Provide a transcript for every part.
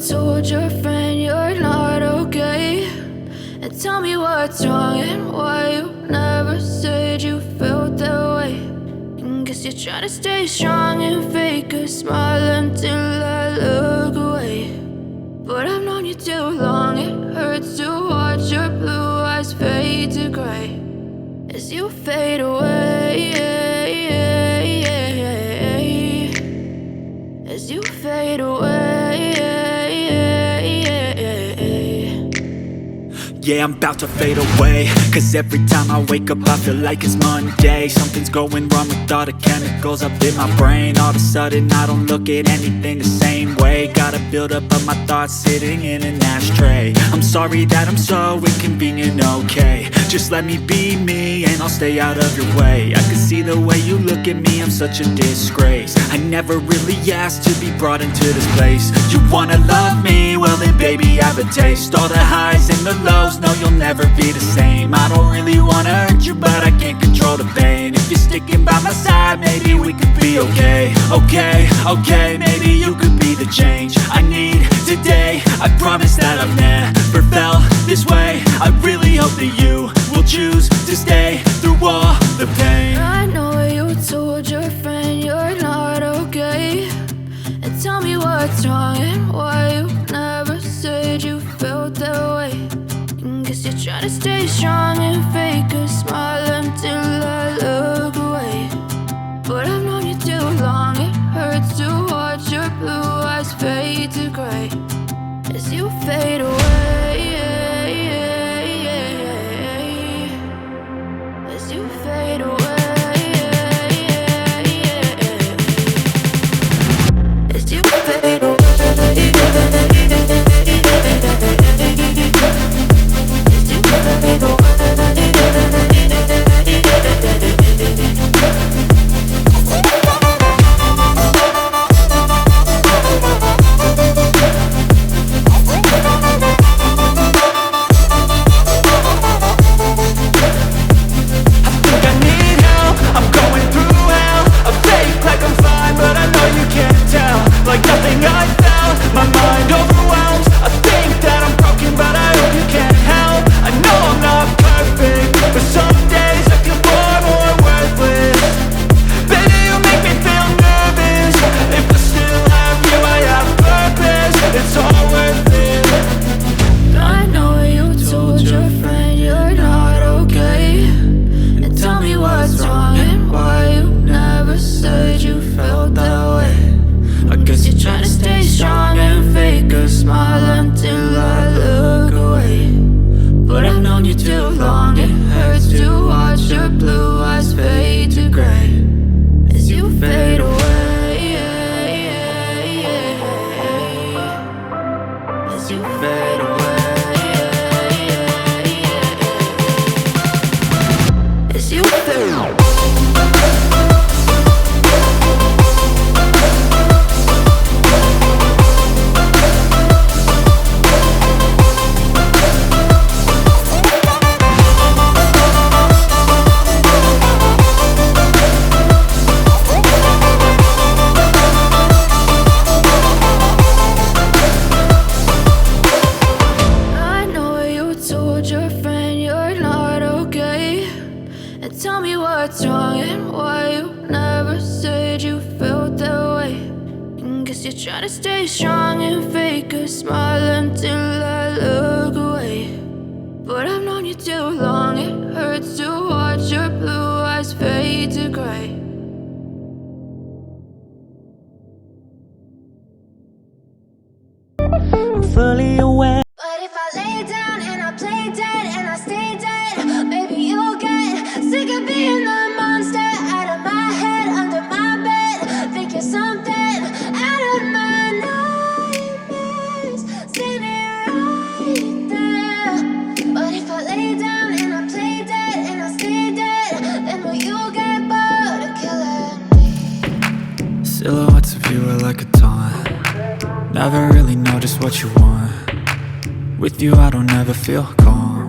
told your friend you're not okay, and tell me what's wrong and why you never said you felt that way. And guess you're trying to stay strong and fake a smile until I look away. But I've known you too long, it hurts to watch your blue eyes fade to gray as you fade away, as you fade away. Yeah, I'm about to fade away, cause every time I wake up I feel like it's Monday. Something's going wrong with all the chemicals up in my brain. All of a sudden I don't look at anything the same way. Gotta build up of my thoughts sitting in an ashtray. I'm sorry that I'm so inconvenient, okay. Just let me be me and I'll stay out of your way. I can see the way you look at me, I'm such a disgrace. I never really asked to be brought into this place. You wanna love me? Well then baby I have a taste. All the highs and the lows, no you'll never be the same. I don't really wanna hurt you but I can't control the pain. If you're sticking by my side maybe we could be okay. Okay, maybe you could be the change I need today. I promise that I've never felt this way. I really hope that you will choose to stay through all the pain. I know you told your friend you're not okay, and tell me what's wrong and why you never said you felt that way. And guess you're trying to stay strong and fake a smile until I look away. But I've known you too long, it hurts to watch your blue eyes fade to gray as you fade away, as you fade away, as you fade away. Fully aware. But if I lay down and I play dead and I stay dead, maybe you'll get sick of being the monster out of my head, under my bed. Think you're something out of my nightmares, standing right there. But if I lay down and I play dead and I stay dead, then will you get bored of killing me? Silhouettes of you are like a taunt. Never really know just what you want. With you I don't ever feel calm.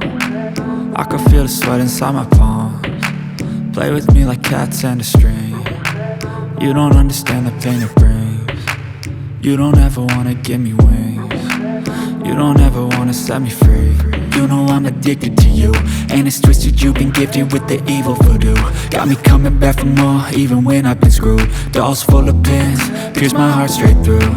I can feel the sweat inside my palms. Play with me like cats and a string. You don't understand the pain it brings. You don't ever wanna give me wings. You don't ever wanna set me free. You know I'm addicted to you, and it's twisted, you've been gifted with the evil voodoo. Got me coming back for more, even when I've been screwed. Dolls full of pins, pierce my heart straight through.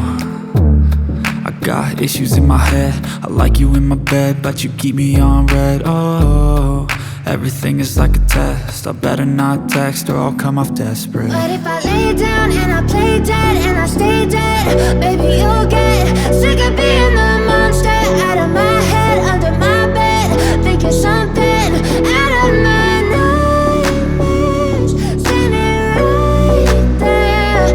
I got issues in my head, I like you in my bed, but you keep me on red. Oh, everything is like a test, I better not text or I'll come off desperate. But if I lay down and I play dead and I stay dead, baby, you'll get sick of being the monster out of my head, under my bed, thinking something out of my nightmares, standing right there.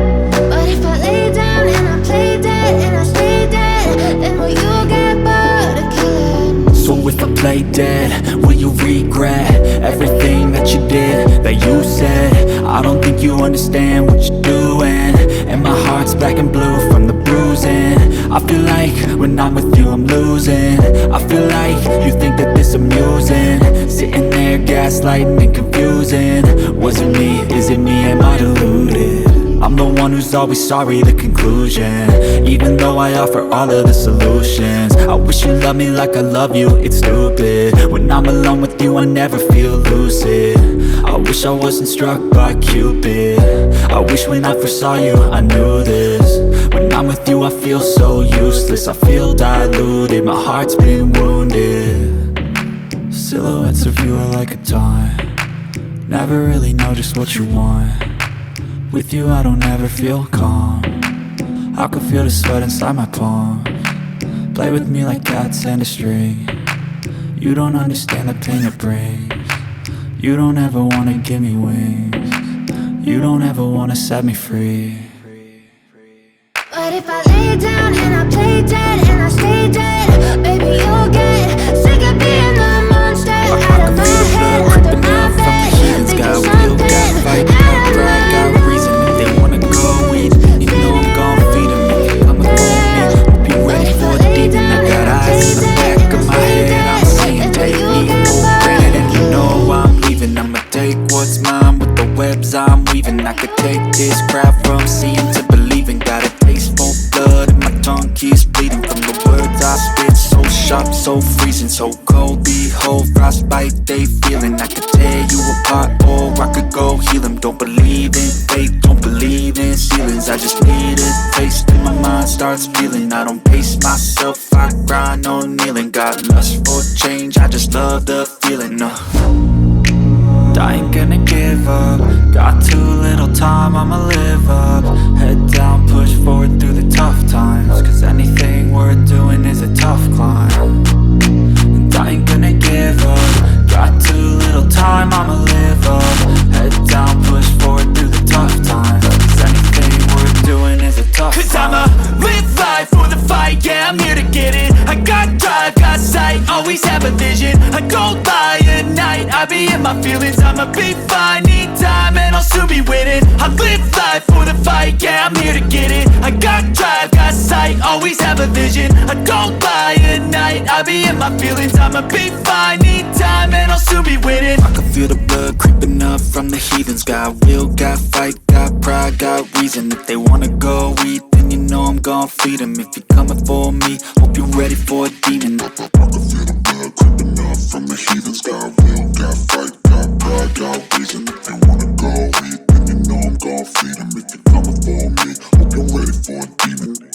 But if I lay down and I play dead and I stay dead, then will you get bored of killing? So if I play dead, will you regret everything that you did, that you said? I don't think you understand what you're doing, and my heart's black and blue from the bruising. I feel like when I'm with you I'm losing. I feel like you think that this amusing, sitting there gaslighting and confusing. Was it me? Is it me? Am I deluded? I'm the one who's always sorry, the conclusion, even though I offer all of the solutions. I wish you loved me like I love you, it's stupid. When I'm alone with you I never feel lucid. I wish I wasn't struck by Cupid. I wish when I first saw you I knew this. When I'm with you I feel so useless, I feel diluted, my heart's been wounded. Silhouettes of you are like a taunt, never really know just what you want. With you I don't ever feel calm, I can feel the sweat inside my palm. Play with me like cats and a string, you don't understand the pain it brings. You don't ever wanna give me wings, you don't ever wanna set me free. But if I lay down and I play dead and I stay dead, baby, you'll get sick of being the monster out of my head, under my bed, thinking something out of my got reason if they wanna go eat. You know I'm gon' feed them if they come and for me. Hope you ready for a demon. I got eyes in the back of my head, I'm saying take me for granted, and you know I'm leaving. I'ma take what's mine with the webs I'm weaving. I could take this crowd from seeing to believing. Got a taste for blood and my tongue keeps bleeding from the words I spit. So sharp, so freezing, so cold. Behold, frostbite they feeling. I could tear you apart or I could go heal them. Don't believe in fate, don't believe in ceilings. I just need a taste and my mind starts feeling. I don't pace myself, I grind on kneeling. Got lust for change, I just love the feeling. I ain't gonna give up, got too little time, I'ma live up. Head down, push forward through the tough times, cause anything worth doing is a tough climb. And I ain't gonna give up, got too little time, I'ma live up. Head down, push forward through the tough times, cause anything worth doing is a tough climb. Cause I'ma live life for the fight, yeah, I'm here to get it. I got drive, got sight, always have a vision. I go by at night, I be in my feelings. I'ma be fine, need time and I'll soon be winning. I live life for the fight, yeah, I'm here to get it. I got drive, got sight, always have a vision. I go by at night, I be in my feelings. I'ma be fine, need time and I'll soon be winning. I can feel the blood creeping up from the heathens. Got will, got fight, got pride, got reason. If they wanna go eat, then you know I'm gon' feed them. If you're coming for me, hope you're ready for a demon. I can feel the blood creeping up from the heathens. Got will, got fight, got pride, got reason. If they wanna go eat, then you know I'm gon' feed them. If you're coming for me, hope you're ready for a demon.